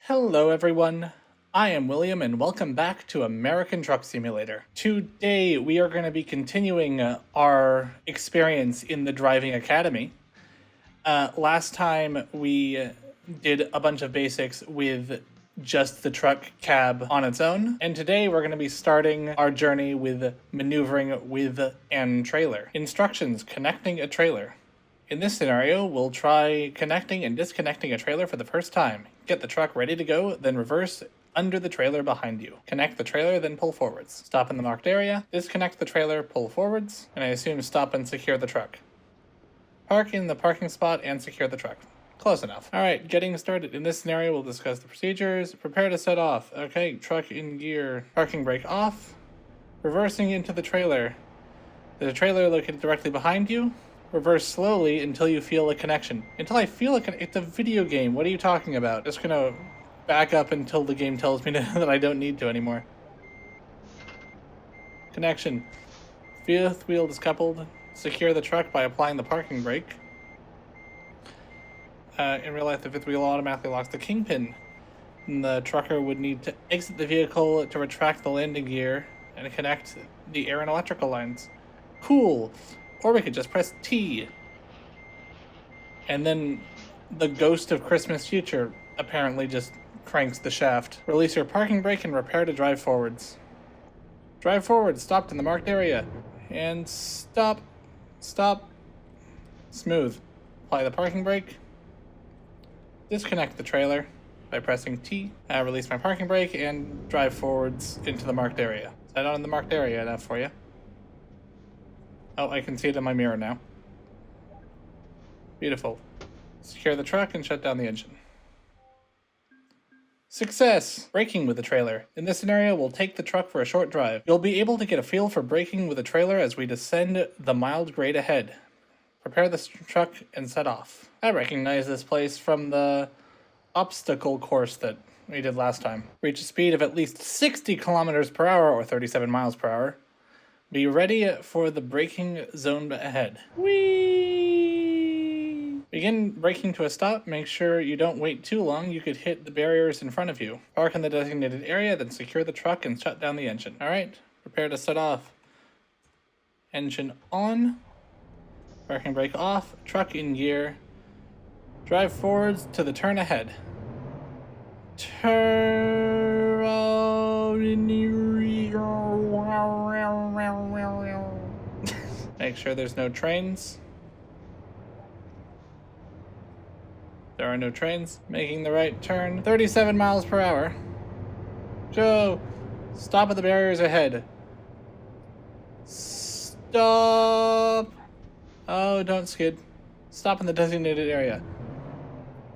Hello everyone, I am William and welcome back to American Truck Simulator. Today we are going to be continuing our experience in the Driving Academy. Last time we did a bunch of basics with just the truck cab on its own, and today we're going to be starting our journey with maneuvering with an trailer. Instructions: connecting a trailer. In this scenario, we'll try connecting and disconnecting a trailer for the first time. Get the truck ready to go, then reverse under the trailer behind you. Connect the trailer, then pull forwards. Stop in the marked area, disconnect the trailer, pull forwards, and I assume stop and secure the truck. Park in the parking spot and secure the truck. Close enough. Alright, getting started. In this scenario, we'll discuss the procedures. Prepare to set off. Okay, truck in gear. Parking brake off. Reversing into the trailer. There's a trailer located directly behind you. Reverse slowly until you feel a connection. Until I feel a connection? It's a video game. What are you talking about? Just gonna back up until the game tells me that I don't need to anymore. Connection. Fifth wheel is coupled. Secure the truck by applying the parking brake. In real life, the fifth wheel automatically locks the kingpin. And the trucker would need to exit the vehicle to retract the landing gear and connect the air and electrical lines. Cool. Or we could just press T. And then the ghost of Christmas Future apparently just cranks the shaft. Release your parking brake and prepare to drive forwards. Drive forward, stopped in the marked area. And stop. Stop. Smooth. Apply the parking brake. Disconnect the trailer by pressing T. Release my parking brake and drive forwards into the marked area. Is that on the marked area enough for you? Oh, I can see it in my mirror now. Beautiful. Secure the truck and shut down the engine. Success! Braking with the trailer. In this scenario, we'll take the truck for a short drive. You'll be able to get a feel for braking with the trailer as we descend the mild grade ahead. Prepare the truck and set off. I recognize this place from the obstacle course that we did last time. Reach a speed of at least 60 kilometers per hour or 37 miles per hour. Be ready for the braking zone ahead. Whee! Begin braking to a stop. Make sure you don't wait too long. You could hit the barriers in front of you. Park in the designated area, then secure the truck and shut down the engine. Alright, prepare to set off. Engine on. Parking brake off. Truck in gear. Drive forwards to the turn ahead. Make sure there's no trains. There are no trains. Making the right turn. 37 miles per hour. Go. Stop at the barriers ahead. Stop. Oh, don't skid. Stop in the designated area.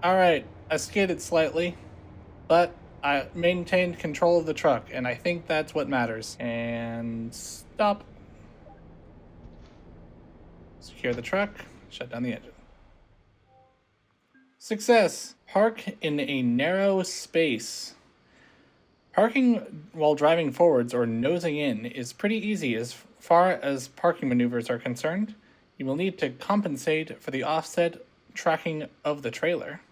Alright, I skidded slightly, but I maintained control of the truck, and I think that's what matters. And stop. Secure the truck, shut down the engine. Success! Park in a narrow space. Parking while driving forwards or nosing in is pretty easy as far as parking maneuvers are concerned. You will need to compensate for the offset tracking of the trailer.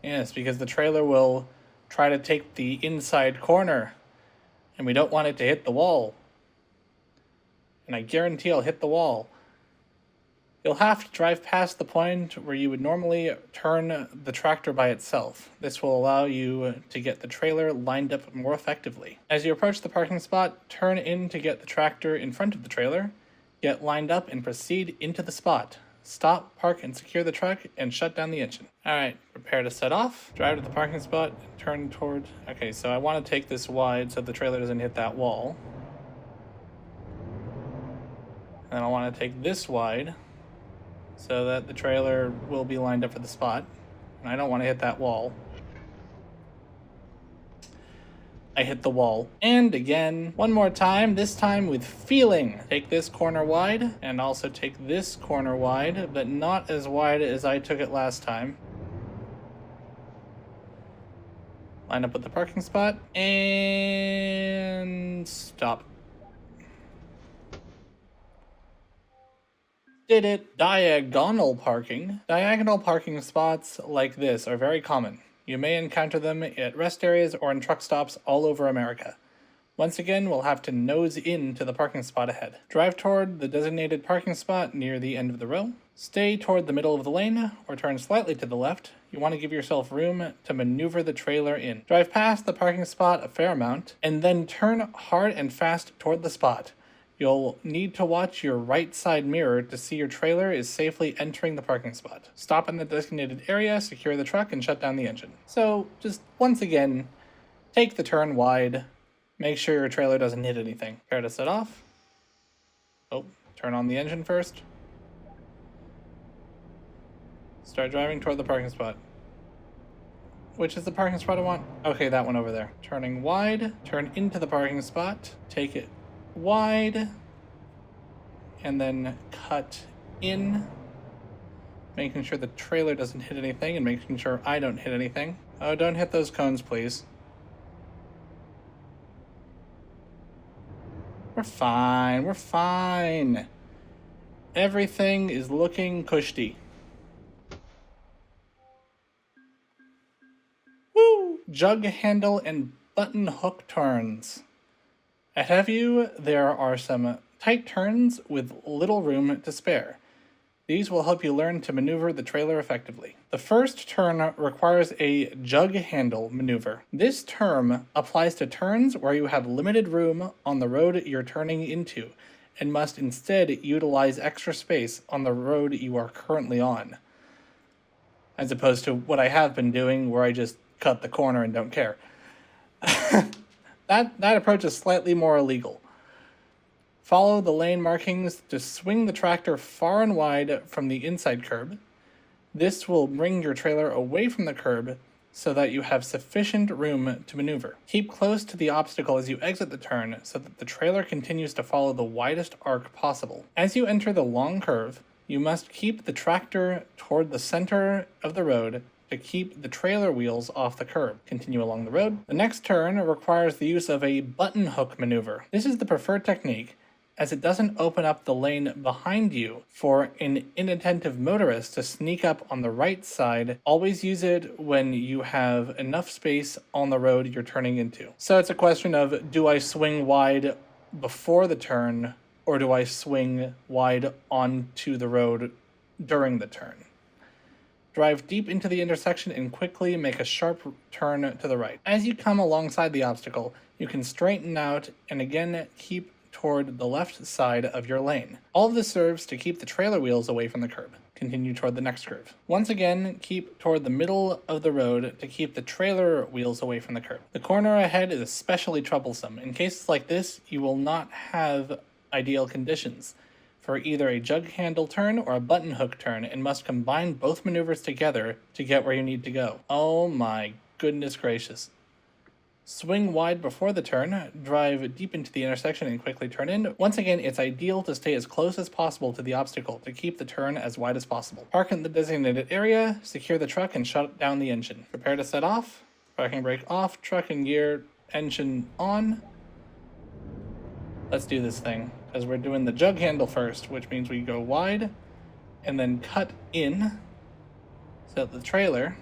Yes, because the trailer will try to take the inside corner, and we don't want it to hit the wall. And I guarantee I'll hit the wall. You'll have to drive past the point where you would normally turn the tractor by itself. This will allow you to get the trailer lined up more effectively. As you approach the parking spot, turn in to get the tractor in front of the trailer, get lined up and proceed into the spot. Stop, park, and secure the truck, and shut down the engine. Alright, prepare to set off. Drive to the parking spot, turn toward... Okay, so I want to take this wide so the trailer doesn't hit that wall. And then I want to take this wide so that the trailer will be lined up for the spot. And I don't want to hit that wall. I hit the wall. And again, one more time, this time with feeling. Take this corner wide, and also take this corner wide, but not as wide as I took it last time. Line up with the parking spot, and stop. Did it. Diagonal parking. Diagonal parking spots like this are very common. You may encounter them at rest areas or in truck stops all over America. Once again, we'll have to nose in to the parking spot ahead. Drive toward the designated parking spot near the end of the row. Stay toward the middle of the lane, or turn slightly to the left. You want to give yourself room to maneuver the trailer in. Drive past the parking spot a fair amount, and then turn hard and fast toward the spot. You'll need to watch your right side mirror to see your trailer is safely entering the parking spot. Stop in the designated area, secure the truck, and shut down the engine. So, just once again, take the turn wide. Make sure your trailer doesn't hit anything. Prepare to set off. Oh, turn on the engine first. Start driving toward the parking spot. Which is the parking spot I want? Okay, that one over there. Turning wide, turn into the parking spot, take it wide, and then cut in, making sure the trailer doesn't hit anything and making sure I don't hit anything. Oh, don't hit those cones, please. We're fine, we're fine. Everything is looking cushy. Woo! Jug handle and button hook turns. Ahead of you, there are some tight turns with little room to spare. These will help you learn to maneuver the trailer effectively. The first turn requires a jug handle maneuver. This term applies to turns where you have limited room on the road you're turning into and must instead utilize extra space on the road you are currently on, as opposed to what I have been doing where I just cut the corner and don't care. That approach is slightly more illegal. Follow the lane markings to swing the tractor far and wide from the inside curb. This will bring your trailer away from the curb so that you have sufficient room to maneuver. Keep close to the obstacle as you exit the turn so that the trailer continues to follow the widest arc possible. As you enter the long curve, you must keep the tractor toward the center of the road to keep the trailer wheels off the curb. Continue along the road. The next turn requires the use of a button hook maneuver. This is the preferred technique, as it doesn't open up the lane behind you for an inattentive motorist to sneak up on the right side. Always use it when you have enough space on the road you're turning into. So it's a question of, do I swing wide before the turn, or do I swing wide onto the road during the turn? Drive deep into the intersection and quickly make a sharp turn to the right. As you come alongside the obstacle, you can straighten out and again keep toward the left side of your lane. All of this serves to keep the trailer wheels away from the curb. Continue toward the next curve. Once again, keep toward the middle of the road to keep the trailer wheels away from the curb. The corner ahead is especially troublesome. In cases like this, you will not have ideal conditions for either a jug handle turn or a button hook turn, and must combine both maneuvers together to get where you need to go. Oh my goodness gracious. Swing wide before the turn, drive deep into the intersection and quickly turn in. Once again, it's ideal to stay as close as possible to the obstacle to keep the turn as wide as possible. Park in the designated area, secure the truck, and shut down the engine. Prepare to set off. Parking brake off, truck and gear, engine on. Let's do this thing, because we're doing the jug handle first, which means we go wide and then cut in so that the trailer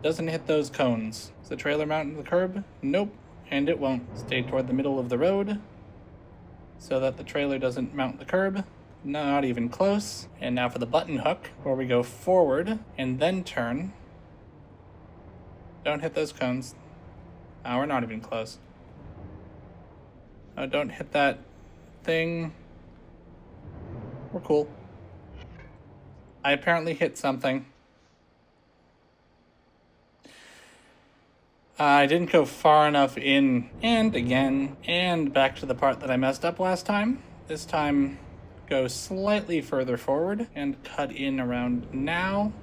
doesn't hit those cones. Is the trailer mounted to the curb? Nope, and it won't. Stay toward the middle of the road so that the trailer doesn't mount the curb. Not even close. And now for the button hook, where we go forward and then turn. Don't hit those cones. Oh, we're not even close. Oh, don't hit that thing. We're cool. I apparently hit something. I didn't go far enough in, and again, and back to the part that I messed up last time. This time, go slightly further forward and cut in around now.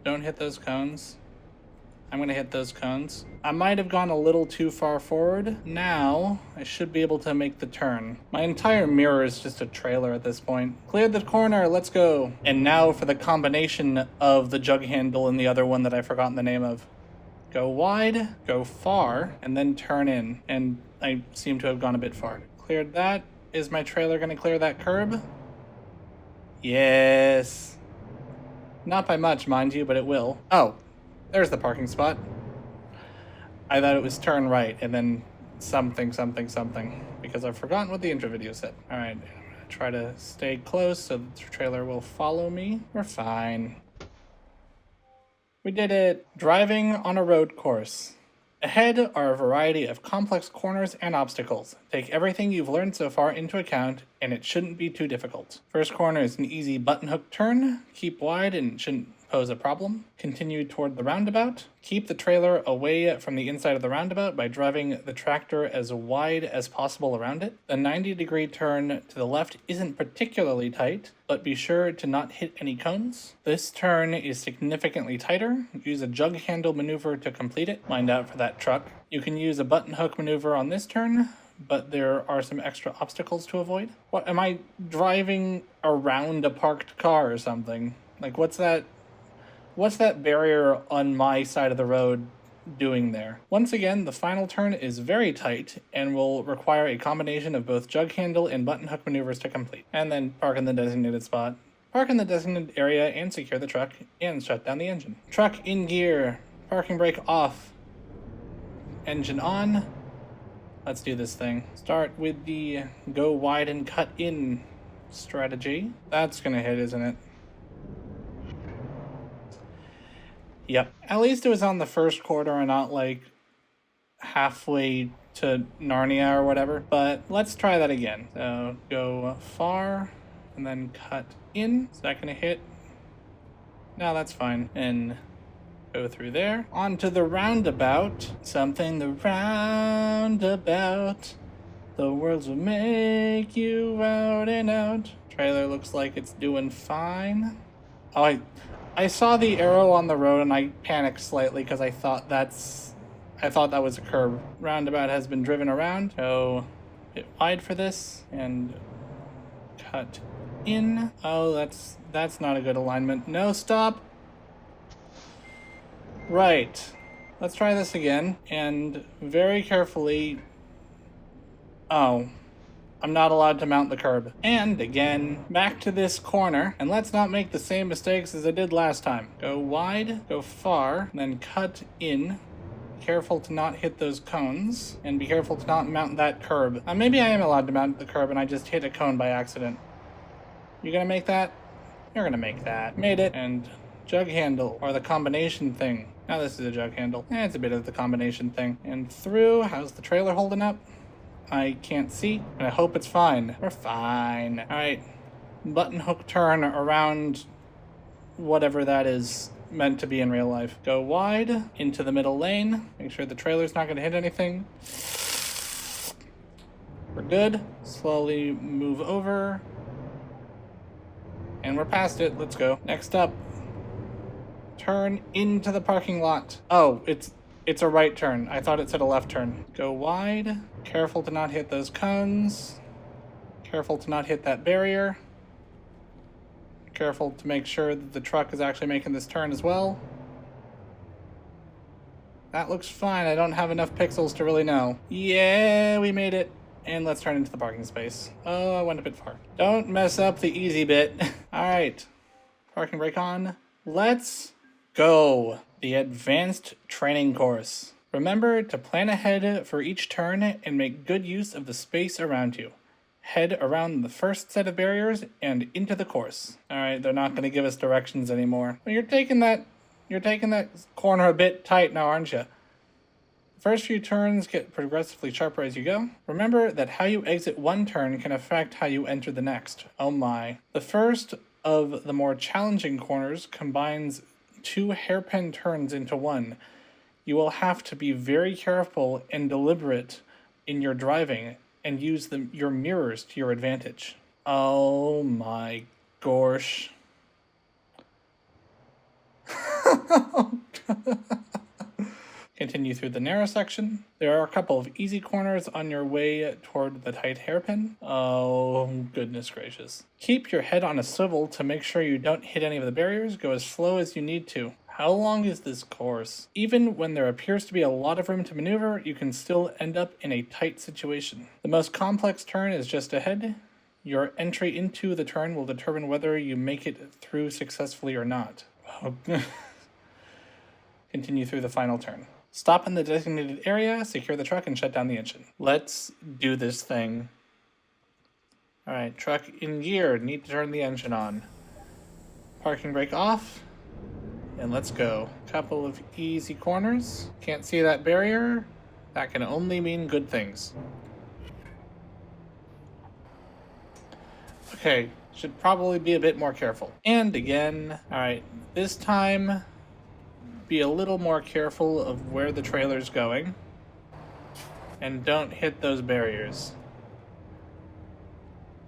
Don't hit those cones. I'm going to hit those cones. I might have gone a little too far forward. Now, I should be able to make the turn. My entire mirror is just a trailer at this point. Cleared the corner, let's go. And now for the combination of the jug handle and the other one that I've forgotten the name of. Go wide, go far, and then turn in. And I seem to have gone a bit far. Cleared that. Is my trailer going to clear that curb? Yes. Not by much, mind you, but it will. Oh, there's the parking spot. I thought it was turn right and then something, because I've forgotten what the intro video said. All right, I'm gonna try to stay close so the trailer will follow me. We're fine. We did it. Driving on a road course. Ahead are a variety of complex corners and obstacles. Take everything you've learned so far into account, and it shouldn't be too difficult. First corner is an easy button hook turn. Keep wide and it shouldn't pose a problem. Continue toward the roundabout. Keep the trailer away from the inside of the roundabout by driving the tractor as wide as possible around it. The 90-degree turn to the left isn't particularly tight, but be sure to not hit any cones. This turn is significantly tighter. Use a jug handle maneuver to complete it. Mind out for that truck. You can use a button hook maneuver on this turn, but there are some extra obstacles to avoid. What, am I driving around a parked car or something? Like, what's that barrier on my side of the road doing there? Once again, the final turn is very tight and will require a combination of both jug handle and button hook maneuvers to complete. And then park in the designated spot. Park in the designated area and secure the truck and shut down the engine. Truck in gear. Parking brake off. Engine on. Let's do this thing. Start with the go wide and cut in strategy. That's gonna hit, isn't it? Yep. At least it was on the first quarter and not like halfway to Narnia or whatever. But let's try that again. So go far and then cut in. Is that gonna hit? No, that's fine. And go through there. Onto the roundabout. Something the roundabout. The words will make you out and out. Trailer looks like it's doing fine. Oh, I saw the arrow on the road and I panicked slightly because I thought that was a curb. Roundabout has been driven around. Go a bit wide for this and cut in. Oh, that's not a good alignment. No, stop. Right. Let's try this again and very carefully. Oh. I'm not allowed to mount the curb. And again, back to this corner, and let's not make the same mistakes as I did last time. Go wide, go far, then cut in. Careful to not hit those cones, and be careful to not mount that curb. Maybe I am allowed to mount the curb and I just hit a cone by accident. You gonna make that? You're gonna make that. Made it. And jug handle, or the combination thing. Now this is a jug handle. It's a bit of the combination thing. And through, how's the trailer holding up? I can't see, and I hope it's fine. We're fine. All right, button hook turn around whatever that is meant to be in real life. Go wide into the middle lane. Make sure the trailer's not gonna hit anything. We're good. Slowly move over. And we're past it. Let's go. Next up, turn into the parking lot. Oh, it's a right turn. I thought it said a left turn. Go wide. Careful to not hit those cones. Careful to not hit that barrier. Careful to make sure that the truck is actually making this turn as well. That looks fine. I don't have enough pixels to really know. Yeah, we made it. And let's turn into the parking space. Oh, I went a bit far. Don't mess up the easy bit. All right. Parking brake on. Let's go. The advanced training course. Remember to plan ahead for each turn and make good use of the space around you. Head around the first set of barriers and into the course. All right, they're not going to give us directions anymore. Well, you're taking that corner a bit tight now, aren't you? The first few turns get progressively sharper as you go. Remember that how you exit one turn can affect how you enter the next. Oh my. The first of the more challenging corners combines 2 hairpin turns into one. You will have to be very careful and deliberate in your driving and use your mirrors to your advantage. Oh my gosh. Continue through the narrow section. There are a couple of easy corners on your way toward the tight hairpin. Oh, goodness gracious. Keep your head on a swivel to make sure you don't hit any of the barriers. Go as slow as you need to. How long is this course? Even when there appears to be a lot of room to maneuver, you can still end up in a tight situation. The most complex turn is just ahead. Your entry into the turn will determine whether you make it through successfully or not. Oh. Continue through the final turn. Stop in the designated area, secure the truck, and shut down the engine. Let's do this thing. All right, truck in gear. Need to turn the engine on. Parking brake off. And let's go. Couple of easy corners. Can't see that barrier. That can only mean good things. Okay, should probably be a bit more careful. And again, all right, this time be a little more careful of where the trailer's going. And don't hit those barriers.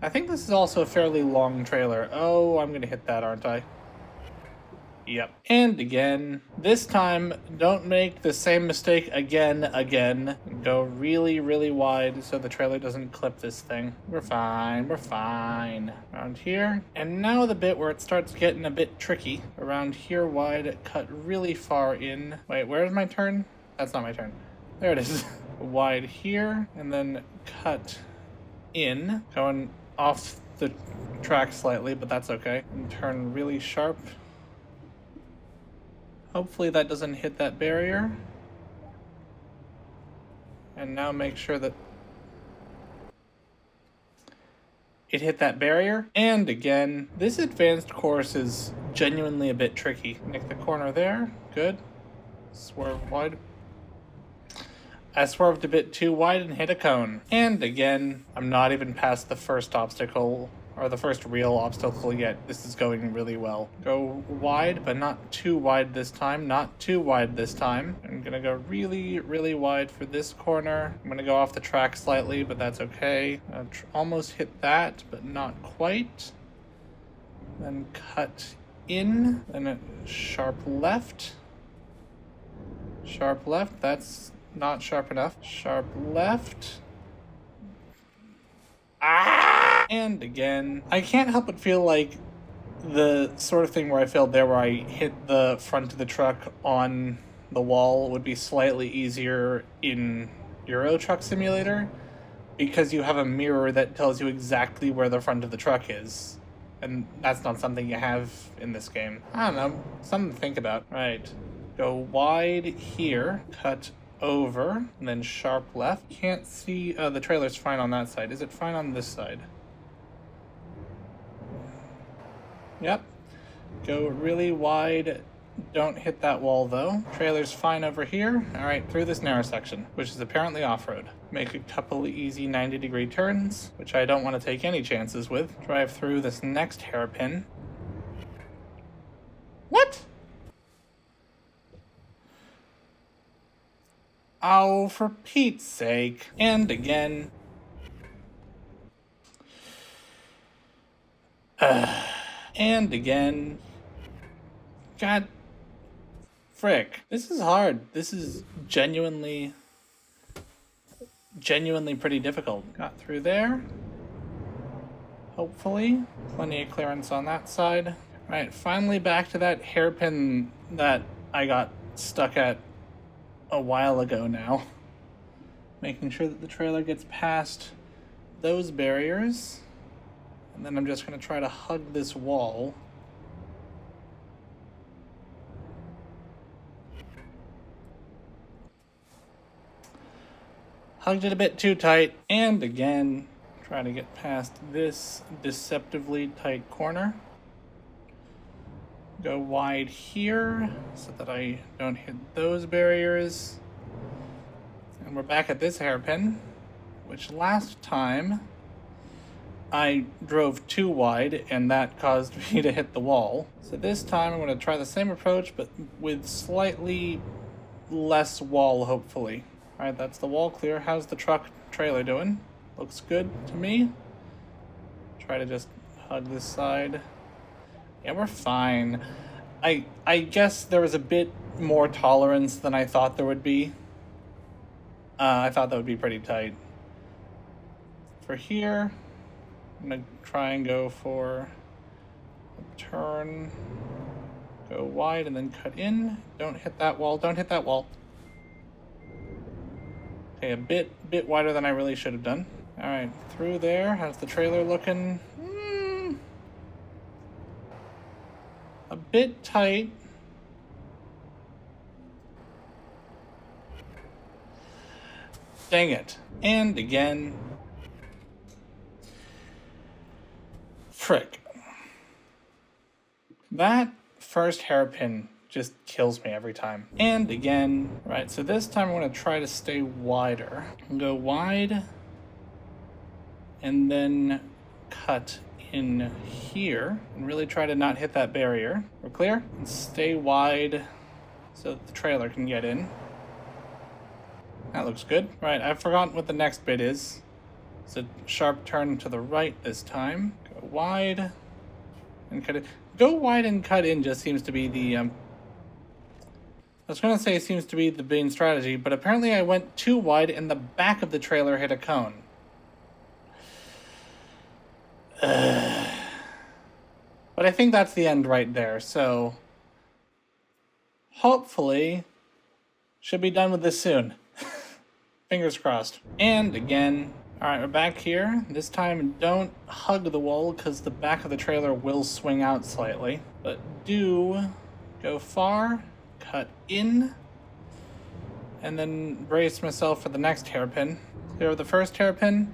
I think this is also a fairly long trailer. Oh, I'm gonna hit that, aren't I? Yep. And again, this time, don't make the same mistake again. Go really, really wide so the trailer doesn't clip this thing. We're fine. Around here. And now the bit where it starts getting a bit tricky. Around here wide, cut really far in. Wait, where's my turn? That's not my turn. There it is. Wide here, and then cut in. Going off the track slightly, but that's okay. And turn really sharp. Hopefully that doesn't hit that barrier. And now make sure that it hit that barrier. And again, this advanced course is genuinely a bit tricky. Nick the corner there. Good. Swerve wide. I swerved a bit too wide and hit a cone. And again, I'm not even past the first obstacle, or the first real obstacle yet. This is going really well. Go wide, but not too wide this time. Not too wide this time. I'm gonna go really, really wide for this corner. I'm gonna go off the track slightly, but that's okay. Almost hit that, but not quite. Then cut in, then a sharp left. Sharp left, that's not sharp enough. Sharp left. Ah! And again, I can't help but feel like the sort of thing where I failed there, where I hit the front of the truck on the wall, would be slightly easier in Euro Truck Simulator, because you have a mirror that tells you exactly where the front of the truck is. And that's not something you have in this game. I don't know, something to think about. Right, go wide here, cut over, and then sharp left. Can't see, the trailer's fine on that side. Is it fine on this side? Yep. Go really wide. Don't hit that wall though. Trailer's fine over here. All right, through this narrow section, which is apparently off-road. Make a couple of easy 90-degree turns, which I don't want to take any chances with. Drive through this next hairpin. What? Oh, for Pete's sake. And again. And again. God. Frick. This is hard. This is genuinely pretty difficult. Got through there. Hopefully. Plenty of clearance on that side. All right, finally back to that hairpin that I got stuck at a while ago now. Making sure that the trailer gets past those barriers. And then I'm just going to try to hug this wall. Hugged it a bit too tight. And again, try to get past this deceptively tight corner. Go wide here so that I don't hit those barriers. And we're back at this hairpin, which last time I drove too wide and that caused me to hit the wall. So this time I'm going to try the same approach, but with slightly less wall, hopefully. All right, that's the wall clear. How's the truck trailer doing? Looks good to me. Try to just hug this side. Yeah, we're fine. I guess there was a bit more tolerance than I thought there would be. I thought that would be pretty tight. For here, I'm gonna try and go for a turn. Go wide and then cut in. Don't hit that wall. Don't hit that wall. Okay, a bit wider than I really should have done. All right, through there. How's the trailer looking? A bit tight. Dang it. And again. Frick. That first hairpin just kills me every time. And again. Right, so this time I'm going to try to stay wider. Go wide. And then cut in here. And really try to not hit that barrier. We're clear? And stay wide so that the trailer can get in. That looks good. Right, I've forgotten what the next bit is. It's a sharp turn to the right this time. Go wide and cut it. Go wide and cut in just seems to be the, I was going to say seems to be the main strategy, but apparently I went too wide and the back of the trailer hit a cone. But I think that's the end right there, so hopefully should be done with this soon. Fingers crossed. And again, all right, we're back here. This time, don't hug the wall because the back of the trailer will swing out slightly. But do go far, cut in, and then brace myself for the next hairpin. Clear the first hairpin.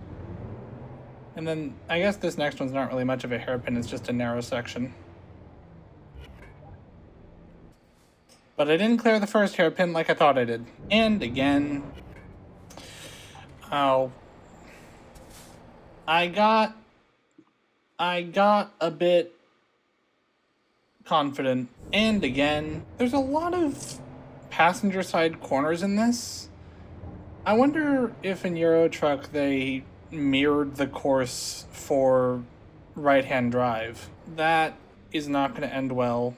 And then I guess this next one's not really much of a hairpin, it's just a narrow section. But I didn't clear the first hairpin like I thought I did. And again. Oh. I got a bit confident. And again, there's a lot of passenger side corners in this. I wonder if in Euro Truck they mirrored the course for right-hand drive. That is not going to end well.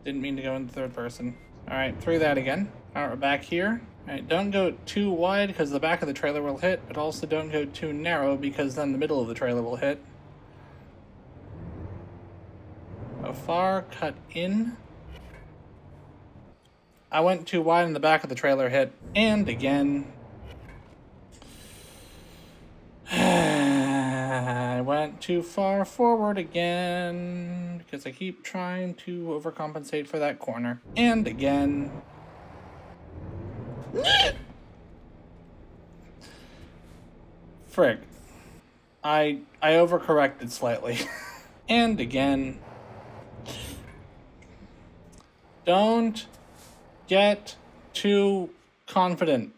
Didn't mean to go into third person. Alright, through that again. Alright, we're back here. Alright, don't go too wide because the back of the trailer will hit, but also don't go too narrow because then the middle of the trailer will hit. Go far, cut in. I went too wide and the back of the trailer hit. And again. I went too far forward again because I keep trying to overcompensate for that corner. And again. Frig. I overcorrected slightly. And again. Don't get too confident.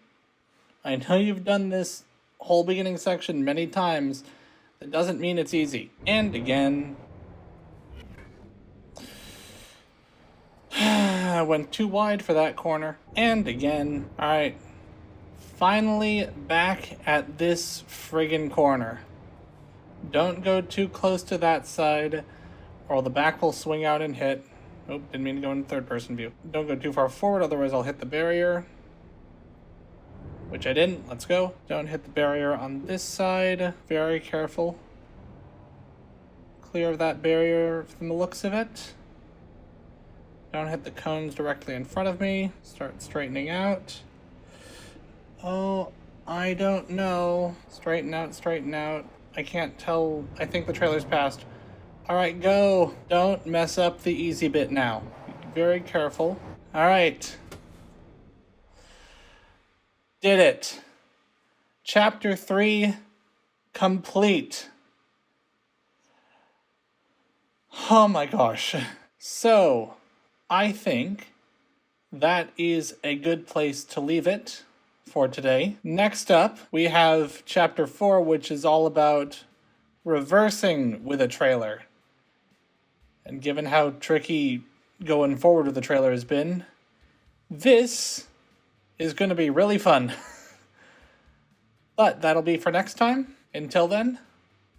I know you've done this whole beginning section many times. That doesn't mean it's easy. And again. I went too wide for that corner. And again. Alright. Finally back at this friggin' corner. Don't go too close to that side or the back will swing out and hit. Oh, didn't mean to go in third person view. Don't go too far forward, otherwise I'll hit the barrier. Which I didn't. Let's go. Don't hit the barrier on this side. Very careful. Clear of that barrier from the looks of it. Don't hit the cones directly in front of me. Start straightening out. Oh, I don't know. Straighten out, straighten out. I can't tell. I think the trailer's passed. Alright, go. Don't mess up the easy bit now. Be very careful. Alright. Did it. Chapter 3 complete. Oh my gosh. So, I think that is a good place to leave it for today. Next up, we have Chapter 4, which is all about reversing with a trailer. And given how tricky going forward with the trailer has been, this is going to be really fun. But that'll be for next time. Until then,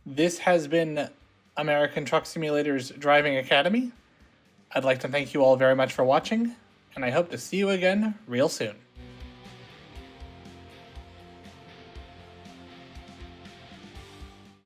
this has been American Truck Simulator's Driving Academy. I'd like to thank you all very much for watching, and I hope to see you again real soon.